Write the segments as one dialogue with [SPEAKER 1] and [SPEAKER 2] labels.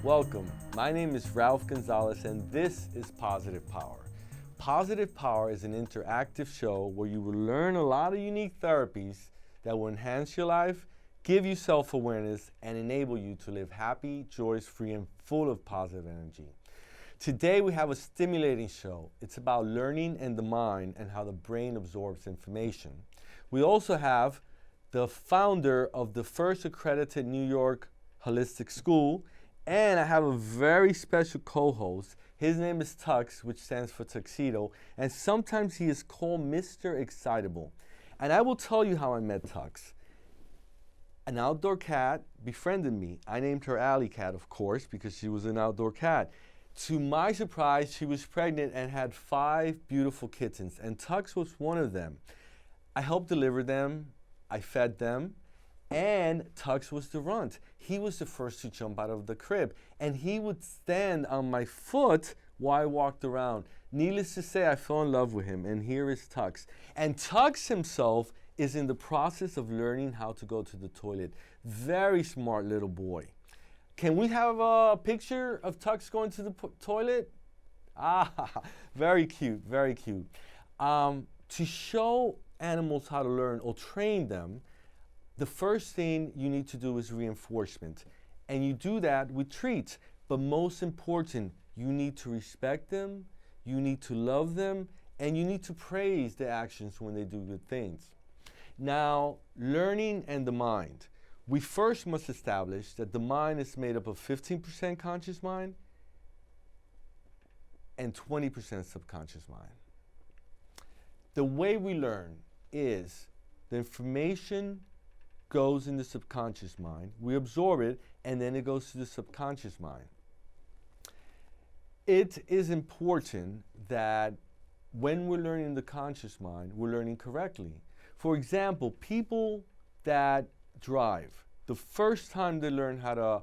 [SPEAKER 1] Welcome. My name is Ralph Gonzalez and this is Positive Power. Positive Power is an interactive show where you will learn a lot of unique therapies that will enhance your life, give you self-awareness, and enable you to live happy, joyous-free, and full of positive energy. Today we have a stimulating show. It's about learning and the mind and how the brain absorbs information. We also have the founder of the first accredited New York Holistic School, and I have a very special co-host. His name is Tux, which stands for tuxedo, and sometimes he is called Mr. Excitable. And I will tell you how I met Tux. An outdoor cat befriended me. I named her Alley Cat, of course, because she was an outdoor cat. To my surprise, she was pregnant and had 5 beautiful kittens, and Tux was one of them. I helped deliver them, I fed them, and Tux was the runt. He was the first to jump out of the crib, and he would stand on my foot while I walked around. Needless to say, I fell in love with him, and here is Tux. And Tux himself is in the process of learning how to go to the toilet. Very smart little boy. Can we have a picture of Tux going to the toilet? Ah, very cute, very cute. To show animals how to learn or train them, the first thing you need to do is reinforcement. And you do that with treats. But most important, you need to respect them, you need to love them, and you need to praise their actions when they do good things. Now, learning and the mind. We first must establish that the mind is made up of 15% conscious mind and 20% subconscious mind. The way we learn is the information goes in the subconscious mind, we absorb it, and then it goes to the subconscious mind. It is important that when we're learning the conscious mind, we're learning correctly. For example, people that drive, the first time they learn how to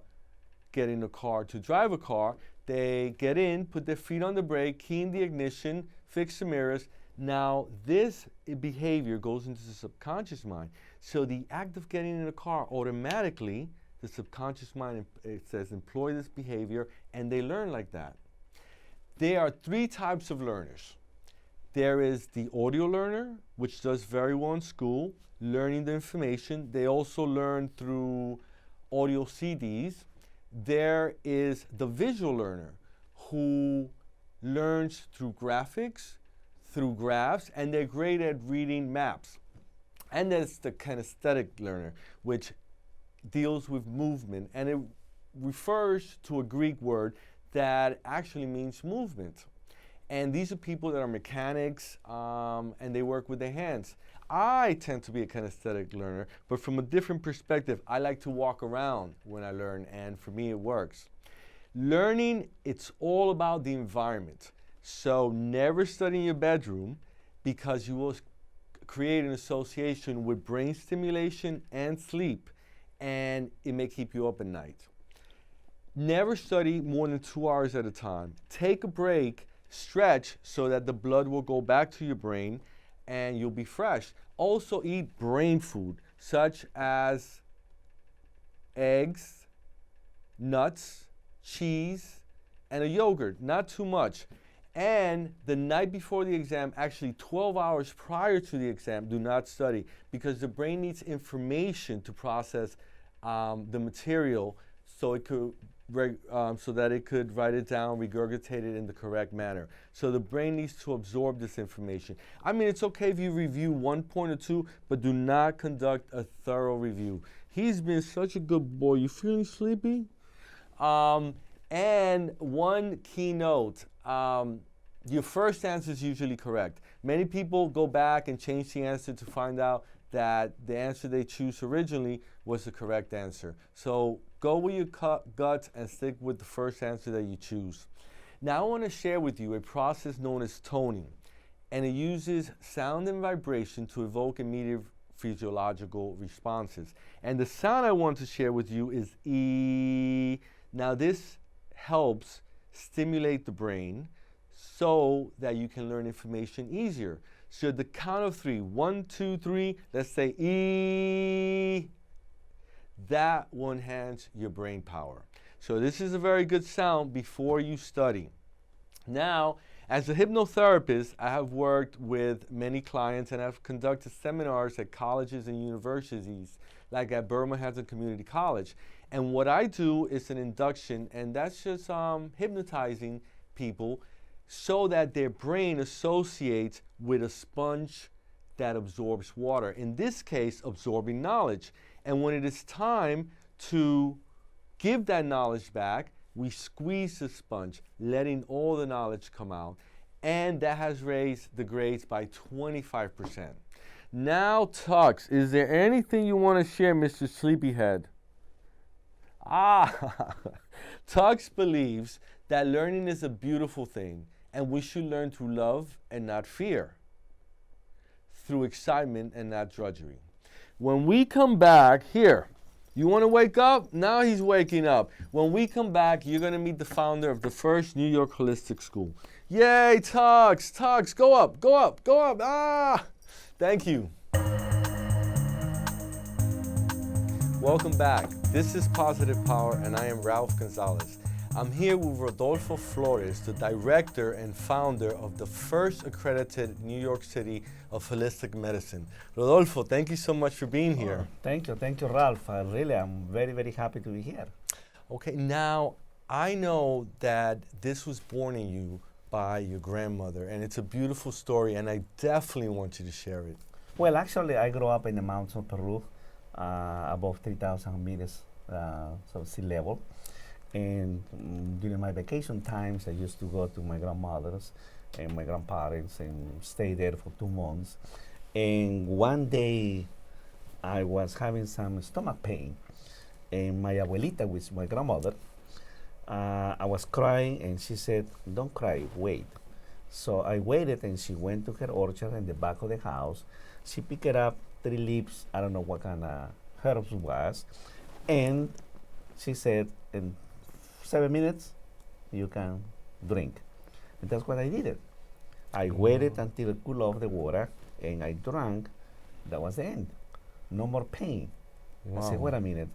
[SPEAKER 1] get in a car, to drive a car, they get in, put their feet on the brake, key in the ignition, fix the mirrors. Now, this behavior goes into the subconscious mind. So the act of getting in a car, automatically, the subconscious mind, it says, employ this behavior, and they learn like that. There are 3 types of learners. There is the audio learner, which does very well in school, learning the information. They also learn through audio CDs. There is the visual learner, who learns through graphics, through graphs, and they're great at reading maps. And there's the kinesthetic learner, which deals with movement, and it refers to a Greek word that actually means movement. And these are people that are mechanics, and they work with their hands. I tend to be a kinesthetic learner, but from a different perspective. I like to walk around when I learn, and for me it works. Learning, it's all about the environment. So never study in your bedroom, because you will create an association with brain stimulation and sleep, and it may keep you up at night. Never study more than 2 hours at a time. Take a break, stretch so that the blood will go back to your brain and you'll be fresh. Also eat brain food such as eggs, nuts, cheese, and a yogurt, not too much. And the night before the exam, actually 12 hours prior to the exam, do not study, because the brain needs information to process the material so that it could write it down, regurgitate it in the correct manner. So the brain needs to absorb this information. I mean, it's okay if you review 1 point or 2, but do not conduct a thorough review. He's been such a good boy. You feeling sleepy? And one key note, your first answer is usually correct. Many people go back and change the answer to find out that the answer they choose originally was the correct answer. So go with your gut and stick with the first answer that you choose. Now I want to share with you a process known as toning, and it uses sound and vibration to evoke immediate physiological responses. And the sound I want to share with you is E. Now this helps stimulate the brain so that you can learn information easier. So at the count of 3, 1, 2, 3, let's say E. That will enhance your brain power. So this is a very good sound before you study. Now, as a hypnotherapist, I have worked with many clients and I've conducted seminars at colleges and universities, like at Birmingham Community College. And what I do is an induction, and that's just hypnotizing people so that their brain associates with a sponge that absorbs water. In this case, absorbing knowledge. And when it is time to give that knowledge back, we squeeze the sponge, letting all the knowledge come out. And that has raised the grades by 25%. Now, Tux, is there anything you want to share, Mr. Sleepyhead? Tux believes that learning is a beautiful thing, and we should learn through love and not fear, through excitement and not drudgery. When we come back, here, you want to wake up? Now he's waking up. When we come back, you're going to meet the founder of the first New York Holistic School. Yay, Tux, Tux, go up, go up, go up. Thank you. Welcome back. This is Positive Power, and I am Ralph Gonzalez. I'm here with Rodolfo Flores, the director and founder of the first accredited New York City of holistic medicine. Rodolfo, thank you so much for being here.
[SPEAKER 2] Thank you, Ralph. I'm very, very happy to be here.
[SPEAKER 1] Okay, now I know that this was born in you by your grandmother, and it's a beautiful story, and I definitely want you to share it.
[SPEAKER 2] Well, actually, I grew up in the mountains of Peru, above 3,000 meters, so sea level. And during my vacation times, I used to go to my grandmother's and my grandparents and stay there for 2 months. And one day, I was having some stomach pain. And my abuelita, which is my grandmother, I was crying, and she said, "Don't cry, wait." So I waited, and she went to her orchard in the back of the house. She picked up 3 leaves, I don't know what kind of herbs it was, and she said, in 7 minutes, you can drink. And that's what I did. I waited until it cooled off the water, and I drank. That was the end. No more pain. I said, wait a minute.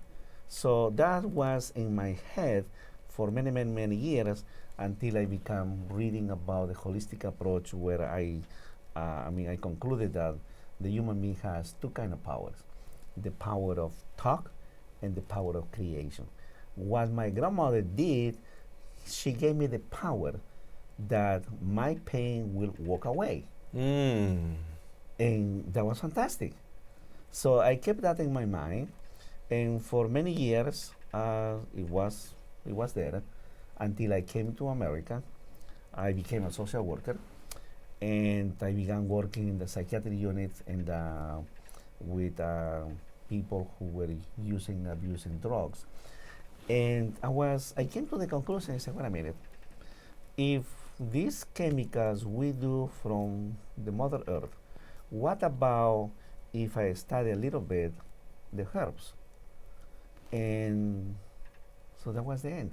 [SPEAKER 2] So that was in my head for many, many, many years until I began reading about the holistic approach, where I concluded that the human being has 2 kinds of powers: the power of talk and the power of creation. What my grandmother did, she gave me the power that my pain will walk away. And that was fantastic. So I kept that in my mind, and for many years, it was there until I came to America. I became a social worker, and I began working in the psychiatric unit and with people who were abusing drugs. And I came to the conclusion, I said, wait a minute, if these chemicals we do from the Mother Earth, what about if I study a little bit the herbs? And so that was the end.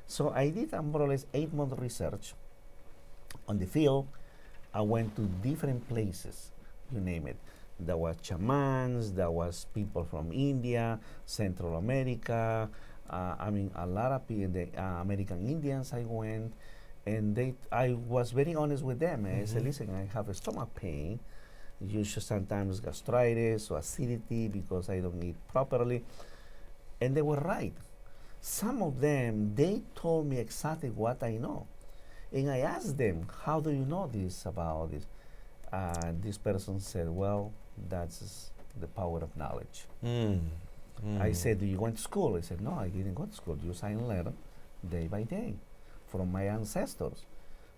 [SPEAKER 2] So I did more or less 8-month research on the field. I went to different places, you name it. There was shamans, there was people from India, Central America, a lot of people, the American Indians I went, and I was very honest with them. I said, listen, I have a stomach pain, usually sometimes gastritis or acidity because I don't eat properly. And they were right. Some of them, they told me exactly what I know. And I asked them, how do you know this about this? This person said, well, that's the power of knowledge. I said, do you went to school? I said, no, I didn't go to school. Just I learned day by day from my ancestors.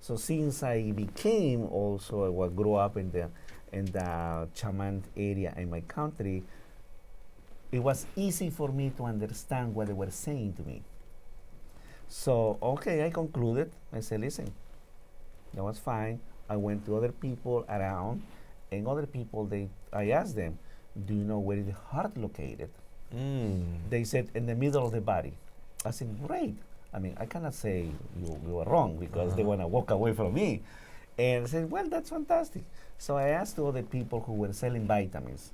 [SPEAKER 2] So since I became also, I grew up in the shaman area in my country, it was easy for me to understand what they were saying to me. So, okay, I concluded. I said, listen, that was fine. I went to other people around, and other people, I asked them, do you know where is the heart located? They said, in the middle of the body. I said, great. I mean, I cannot say you were wrong because they want to walk away from me. And I said, well, that's fantastic. So I asked to other people who were selling vitamins.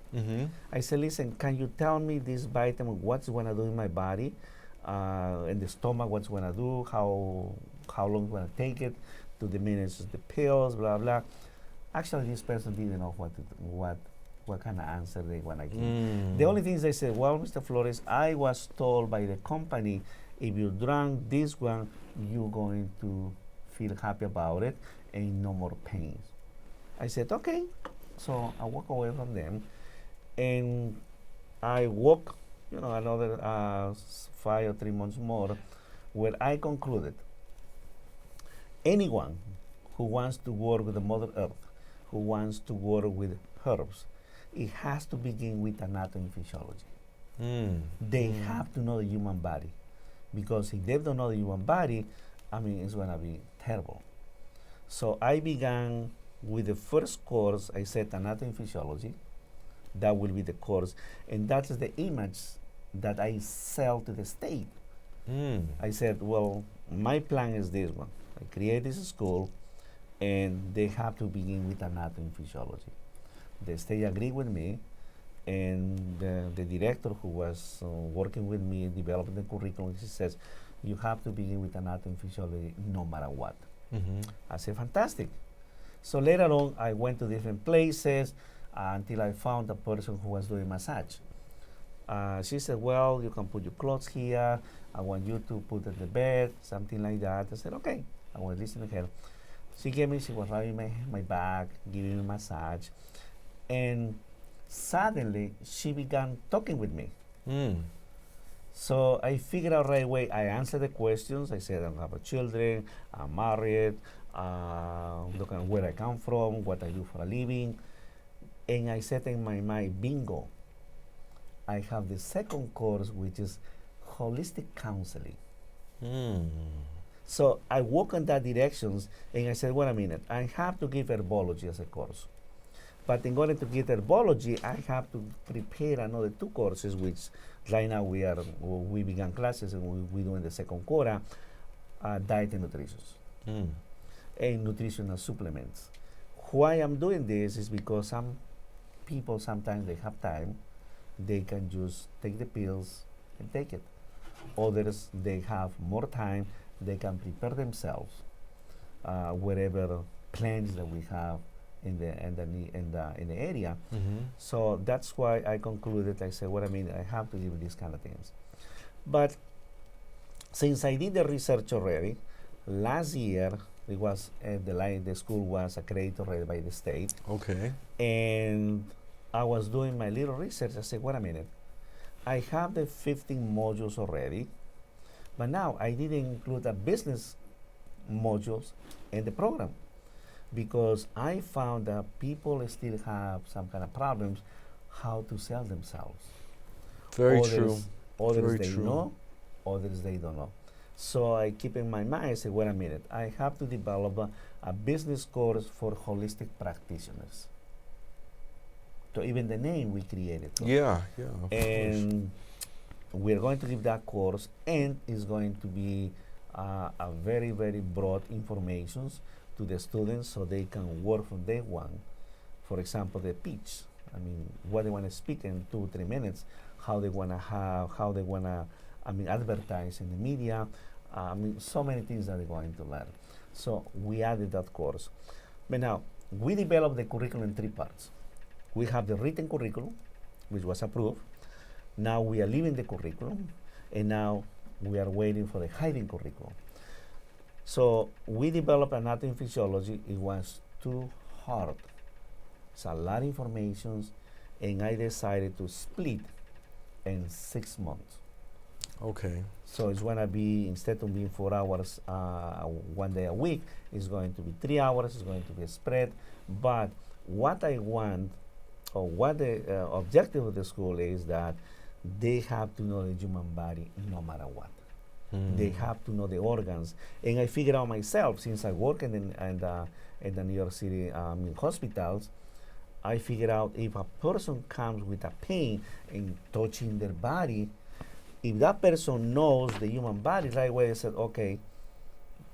[SPEAKER 2] I said, listen, can you tell me this vitamin, what's going to do in my body? in the stomach, what's going to do, how long it's going to take it to diminish the pills, blah blah. Actually, this person didn't know what kind of answer they want to give. The only things they said, well, Mr. Flores, I was told by the company, if you drank this one, you're going to feel happy about it and no more pain. I said, okay. So I walk away from them, and I walk, another 5 or 3 months more, where I concluded anyone who wants to work with the Mother Earth, who wants to work with herbs, it has to begin with anatomy and physiology. They have to know the human body, because if they don't know the human body, it's going to be terrible. So I began with the first course. I said anatomy and physiology. That will be the course, and that is the image that I sell to the state. I said, well, my plan is this one. I create this school, and they have to begin with anatomy and physiology. The state agreed with me, and the director who was working with me developing the curriculum, he says, you have to begin with anatomy and physiology no matter what. I said, fantastic. So later on, I went to different places until I found a person who was doing massage. She said, well, you can put your clothes here. I want you to put at the bed, something like that. I said, okay. I was listening to her. She was rubbing my back, giving me a massage. And suddenly, she began talking with me. So I figured out right away. I answered the questions. I said, I don't have children, I'm married, look at where I come from, what I do for a living. And I said in my mind, bingo, I have the second course, which is holistic counseling. So I walk in that directions, and I said, wait a minute, I have to give herbology as a course. But in order to give herbology, I have to prepare another 2 courses, which right now we began classes, and we do in the second quarter, diet and nutrition, and nutritional supplements. Why I'm doing this is because some people, sometimes they have time, they can just take the pills and take it. Others, they have more time, they can prepare themselves, whatever plans that we have in the area. So that's why I concluded. I said, I have to give these kind of things. But since I did the research already, last year it was the school was accredited already by the state.
[SPEAKER 1] Okay.
[SPEAKER 2] And I was doing my little research. I said, wait a minute, I have the 15 modules already, but now I didn't include the business modules in the program, because I found that people still have some kind of problems how to sell themselves.
[SPEAKER 1] Very
[SPEAKER 2] others,
[SPEAKER 1] true.
[SPEAKER 2] Others
[SPEAKER 1] Very
[SPEAKER 2] they
[SPEAKER 1] true.
[SPEAKER 2] know, others they don't know. So I keep in my mind, I say, wait a minute, I have to develop a business course for holistic practitioners. So even the name we created.
[SPEAKER 1] Yeah, of course.
[SPEAKER 2] And we're going to give that course, and it's going to be a very, very broad information to the students, so they can work from day one. For example, the pitch. What they want to speak in 2-3 minutes, how they want to advertise in the media. So many things that they're going to learn. So we added that course. But now, we developed the curriculum in 3 parts. We have the written curriculum, which was approved. Now we are leaving the curriculum, and now we are waiting for the hiding curriculum. So we developed anatomy and physiology. It was too hard. It's a lot of information, and I decided to split in 6 months.
[SPEAKER 1] Okay.
[SPEAKER 2] So it's going to be, instead of being 4 hours 1 day a week, it's going to be 3 hours. It's going to be spread. But what I want, or what the objective of the school is, that they have to know the human body no matter what. They have to know the organs. And I figured out myself, since I work in the New York City hospitals, I figured out if a person comes with a pain and touching their body, if that person knows the human body right away, they said, okay,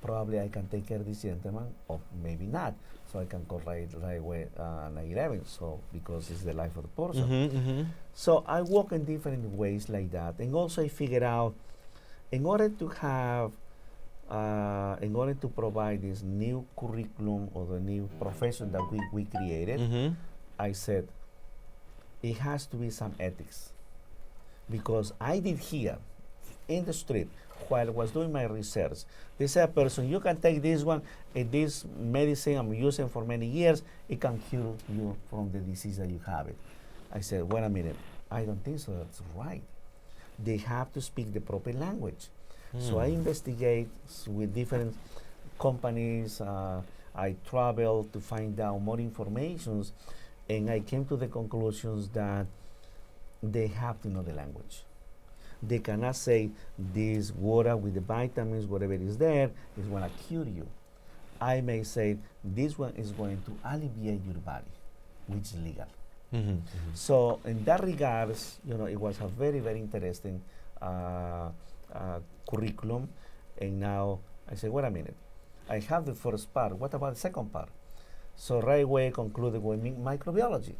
[SPEAKER 2] probably I can take care of this gentleman, or maybe not. So I can call right away 911, so because it's the life of the person. So I work in different ways like that. And also I figured out In order to have, in order to provide this new curriculum or the new profession that we created,
[SPEAKER 1] Mm-hmm.
[SPEAKER 2] I said it has to be some ethics, because I did hear in the street while I was doing my research. They said, a person, you can take this one, this medicine I'm using for many years, it can cure you from the disease that you have it. I said, wait a minute, I don't think so, that's right. They have to speak the proper language. So I investigate with different companies. I travel to find out more information, and I came to the conclusions that they have to know the language. They cannot say this water with the vitamins, whatever is there, is going to cure you. I may say this one is going to alleviate your body, which is legal.
[SPEAKER 1] Mm-hmm.
[SPEAKER 2] So in that regards, it was a very, very interesting curriculum. And now I say, wait a minute, I have the first part. What about the second part? So right away I concluded with microbiology.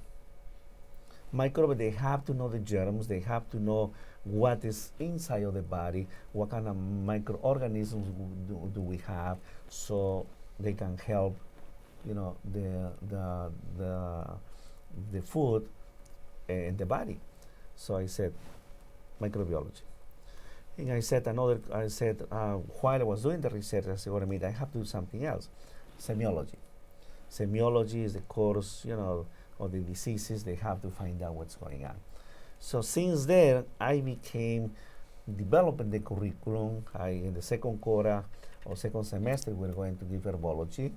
[SPEAKER 2] They have to know the germs. They have to know what is inside of the body, what kind of microorganisms do we have, so they can help, the food in the body. So I said microbiology. And I said while I was doing the research, I said, I have to do something else. Semiology. Semiology is the course, of the diseases. They have to find out what's going on. So since then, I became developing the curriculum. In the second quarter or second semester, we're going to give herbology.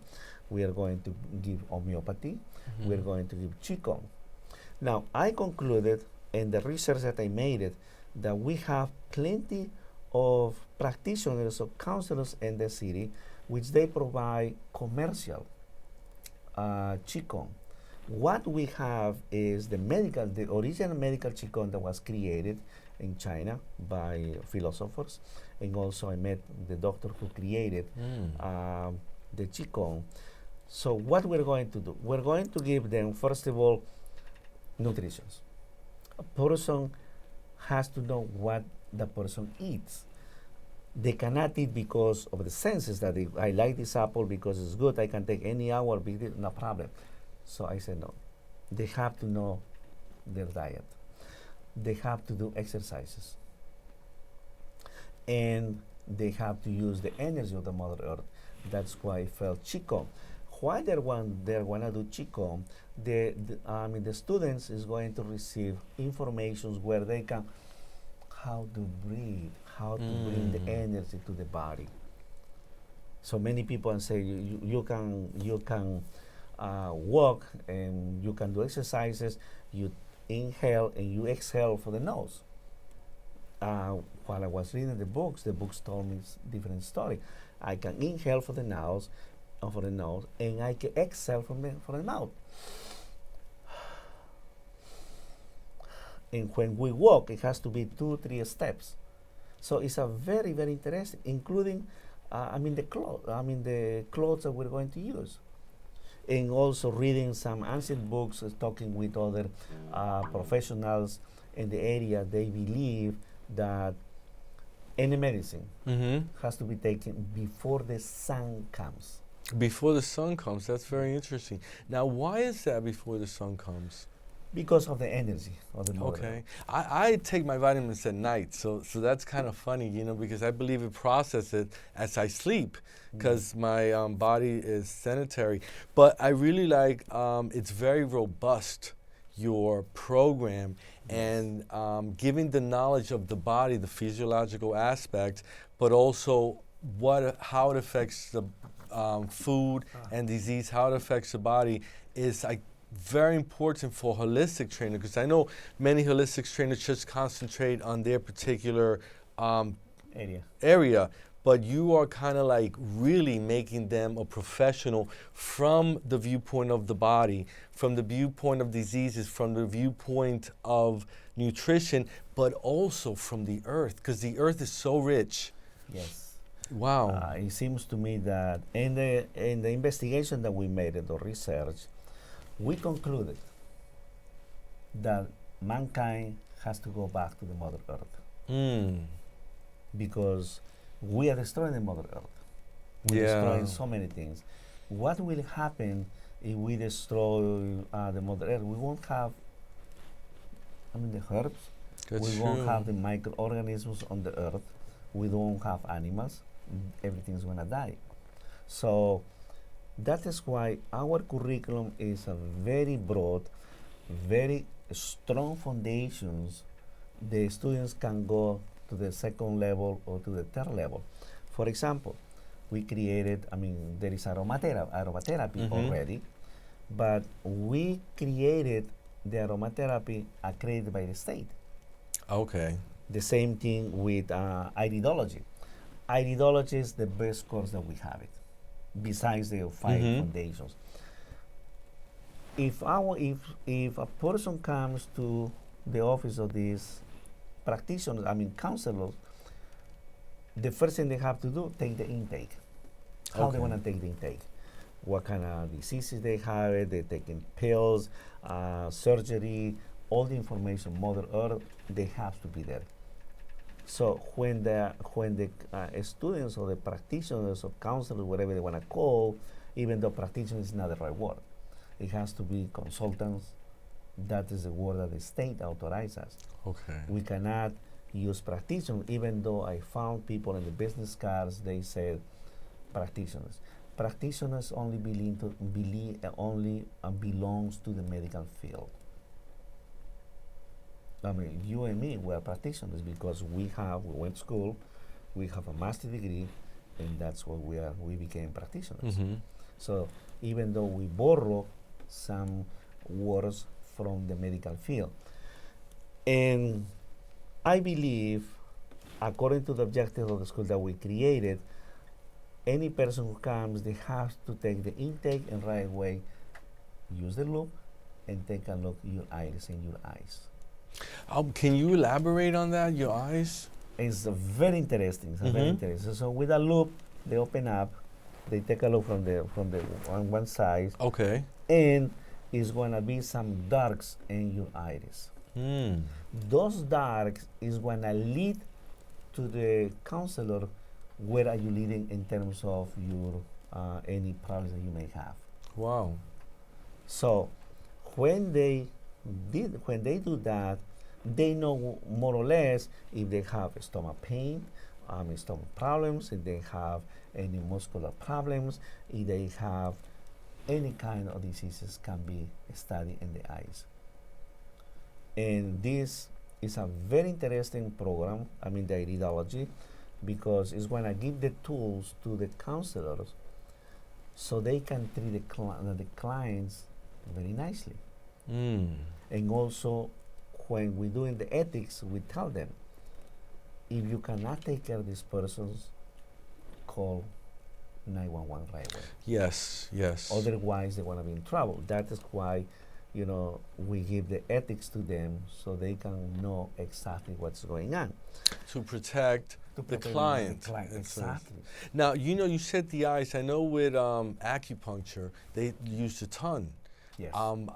[SPEAKER 2] We are going to give homeopathy.
[SPEAKER 1] Mm-hmm.
[SPEAKER 2] We're going to give Qigong. Now, I concluded in the research that I made it that we have plenty of practitioners or counselors in the city, which they provide commercial Qigong. What we have is the original medical Qigong that was created in China by philosophers, and also I met the doctor who created the Qigong. So what we're going to do, we're going to give them, first of all, nutrition. A person has to know what the person eats. They cannot eat because of the senses that I like this apple because it's good, I can take any hour, no problem. So I said no. They have to know their diet. They have to do exercises. And they have to use the energy of the Mother Earth. That's why I felt Qigong. While they're going to do Qigong, the students is going to receive information where they can, how to breathe, how to bring the energy to the body. So many people say you can walk and you can do exercises. You inhale and you exhale for the nose. While I was reading the books told me different story. I can inhale for the nose, and I can exhale for the mouth. And when we walk, it has to be 2-3 steps. So it's a very, very interesting, including, the clothes that we're going to use. And also reading some ancient books, talking with other professionals in the area. They believe that any medicine has to be taken before the sun comes.
[SPEAKER 1] Before the sun comes, that's very interesting. Now, why is that before the sun comes?
[SPEAKER 2] Because of the energy of the mother.
[SPEAKER 1] Okay. I take my vitamins at night, so that's kind of funny, because I believe it processes it as I sleep, because my body is sedentary. But I really like, it's very robust, your program, and giving the knowledge of the body, the physiological aspect, but also how it affects the food and disease, how it affects the body is very important for holistic trainer, because I know many holistic trainers just concentrate on their particular area, but you are kind of like really making them a professional from the viewpoint of the body, from the viewpoint of diseases, from the viewpoint of nutrition, but also from the earth, because the earth is so rich.
[SPEAKER 2] Yes.
[SPEAKER 1] Wow.
[SPEAKER 2] It seems to me that in the investigation that we made in the research, we concluded that mankind has to go back to the Mother Earth. because we are destroying the Mother Earth. We're destroying so many things. What will happen if we destroy the Mother Earth? We won't have, the herbs. We won't have the microorganisms on the earth. We don't have animals. Everything's going to die. So that is why our curriculum is a very broad, very strong foundations. The students can go to the second level or to the third level. For example, we created, there is aromatherapy already, but we created the aromatherapy accredited by the state.
[SPEAKER 1] Okay.
[SPEAKER 2] The same thing with iridology. Iridology is the best course that we have it, besides the 5 foundations. If a person comes to the office of these practitioners, counselors, the first thing they have to do, take the intake. How they want to take the intake. What kind of diseases they have, they're taking pills, surgery, all the information, Mother Earth, they have to be there. So when the students or the practitioners or counselors, whatever they want to call, even though practitioner is not the right word, it has to be consultants. That is the word that the state authorizes.
[SPEAKER 1] Okay.
[SPEAKER 2] We cannot use practitioners, even though I found people in the business cards, they said practitioners. Practitioners only belongs to the medical field. You and me, we are practitioners because we went to school, we have a master's degree, and that's what we are. We became practitioners. So even though we borrow some words from the medical field, and I believe, according to the objective of the school that we created, any person who comes, they have to take the intake and right away use the loop and take a look at your iris and your eyes.
[SPEAKER 1] Can you elaborate on that, your eyes?
[SPEAKER 2] It's very interesting. Very interesting. So with a loop, they open up, they take a look from the on one side.
[SPEAKER 1] Okay.
[SPEAKER 2] And it's gonna be some darks in your iris. Those darks is gonna lead to the counselor. Where are you leading in terms of your any problems that you may have?
[SPEAKER 1] Wow.
[SPEAKER 2] So when they do that, they know more or less if they have stomach pain, stomach problems, if they have any muscular problems, if they have any kind of diseases can be studied in the eyes. And this is a very interesting program, the iridology, because it's going to give the tools to the counselors so they can treat the clients very nicely. And also, when we're doing the ethics, we tell them, if you cannot take care of these persons, call 911 right away.
[SPEAKER 1] Yes, yes.
[SPEAKER 2] Otherwise, they're going to be in trouble. That is why, we give the ethics to them so they can know exactly what's going on.
[SPEAKER 1] To protect the client.
[SPEAKER 2] Exactly.
[SPEAKER 1] Now, you said the eyes. I know with acupuncture, they use the tongue.
[SPEAKER 2] Yes.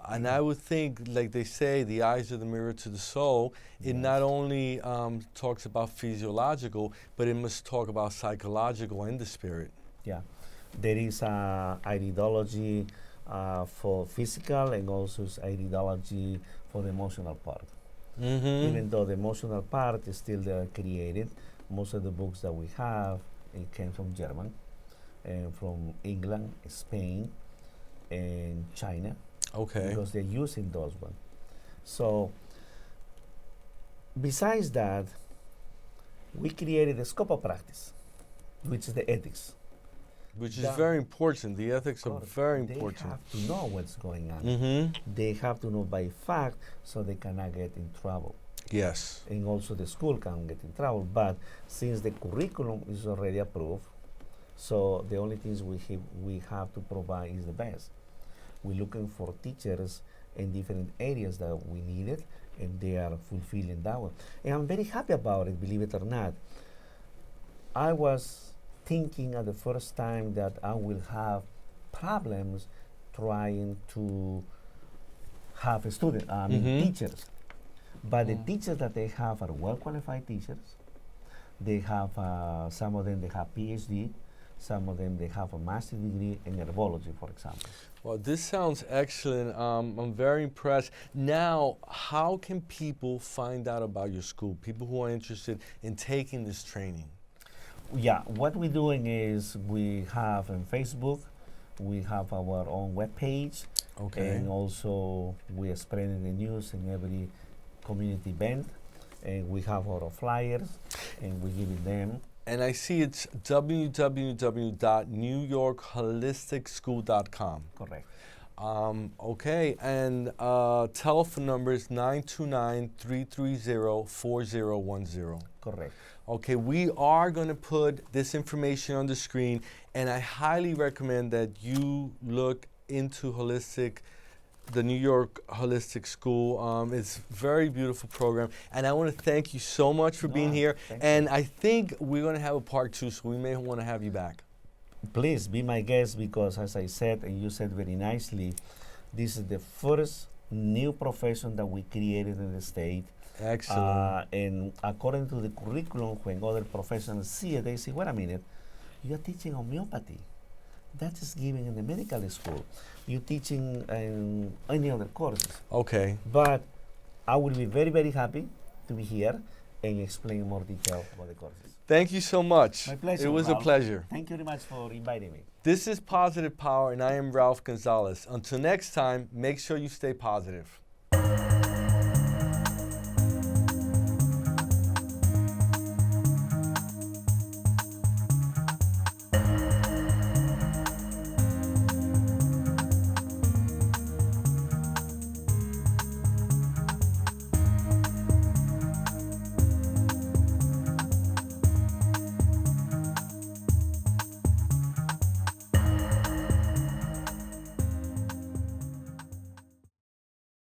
[SPEAKER 1] And I would think, like they say, the eyes are the mirror to the soul. It not only talks about physiological, but it must talk about psychological and the spirit.
[SPEAKER 2] Yeah. There is iridology for physical, and also iridology for the emotional part. Even though the emotional part is still created, most of the books that we have, it came from German, and from England, Spain, and China.
[SPEAKER 1] Okay.
[SPEAKER 2] Because they're using those ones. So, besides that, we created a scope of practice, which is the ethics.
[SPEAKER 1] Which is very important. The ethics are very important.
[SPEAKER 2] They have to know what's going on. They have to know by fact so they cannot get in trouble.
[SPEAKER 1] Yes.
[SPEAKER 2] And also the school can get in trouble. But since the curriculum is already approved, so the only things we have to provide is the best. We're looking for teachers in different areas that we need it, and they are fulfilling that one. And I'm very happy about it, believe it or not. I was thinking at the first time that I will have problems trying to have a student, teachers. But the teachers that they have are well qualified teachers. They have some of them they have PhD, some of them they have a master's degree in herbology, for example.
[SPEAKER 1] Well, this sounds excellent. I'm very impressed. Now, how can people find out about your school? People who are interested in taking this training.
[SPEAKER 2] Yeah, what we're doing is we have on Facebook, we have our own webpage,
[SPEAKER 1] Okay.
[SPEAKER 2] and also we are spreading the news in every community event, and we have our flyers, and we give it them.
[SPEAKER 1] And I see it's www.newyorkholisticschool.com.
[SPEAKER 2] Correct.
[SPEAKER 1] Okay, and telephone number is 929-330-4010.
[SPEAKER 2] Correct.
[SPEAKER 1] Okay, we are going to put this information on the screen, and I highly recommend that you look into the New York Holistic School. It's a very beautiful program, and I want to thank you so much for being here.
[SPEAKER 2] Thank
[SPEAKER 1] And
[SPEAKER 2] you.
[SPEAKER 1] I think we're going to have a part 2, so we may want to have you back.
[SPEAKER 2] Please be my guest because, as I said, and you said very nicely, this is the first new profession that we created in the state.
[SPEAKER 1] Excellent.
[SPEAKER 2] And according to the curriculum, when other professionals see it, they say, wait a minute, you're teaching homeopathy. That is given in the medical school. You're teaching any other courses.
[SPEAKER 1] Okay.
[SPEAKER 2] But I will be very, very happy to be here and explain more detail about the courses.
[SPEAKER 1] Thank you so much.
[SPEAKER 2] My pleasure,
[SPEAKER 1] It was a
[SPEAKER 2] Ralph.
[SPEAKER 1] pleasure.
[SPEAKER 2] Thank you very much for inviting me.
[SPEAKER 1] This is Positive Power, and I am Ralph Gonzalez. Until next time, make sure you stay positive.